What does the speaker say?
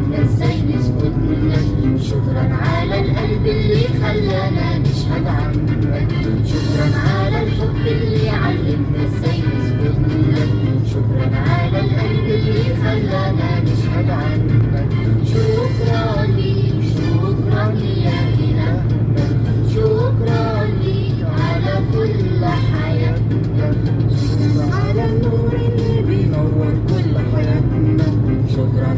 علمنا ازاي نسكت لك. شكرا على القلب اللي خلانا نشهد عنك. شكرا على الحب اللي علمنا ازاي نسكت لك. شكرا على القلب اللي خلانا نشهد عنك. شكرا ليك، شكرا يا إلهنا، شكرا ليك على كل حياتنا. شكرا على النور اللي بينور كل حياتنا. شكرا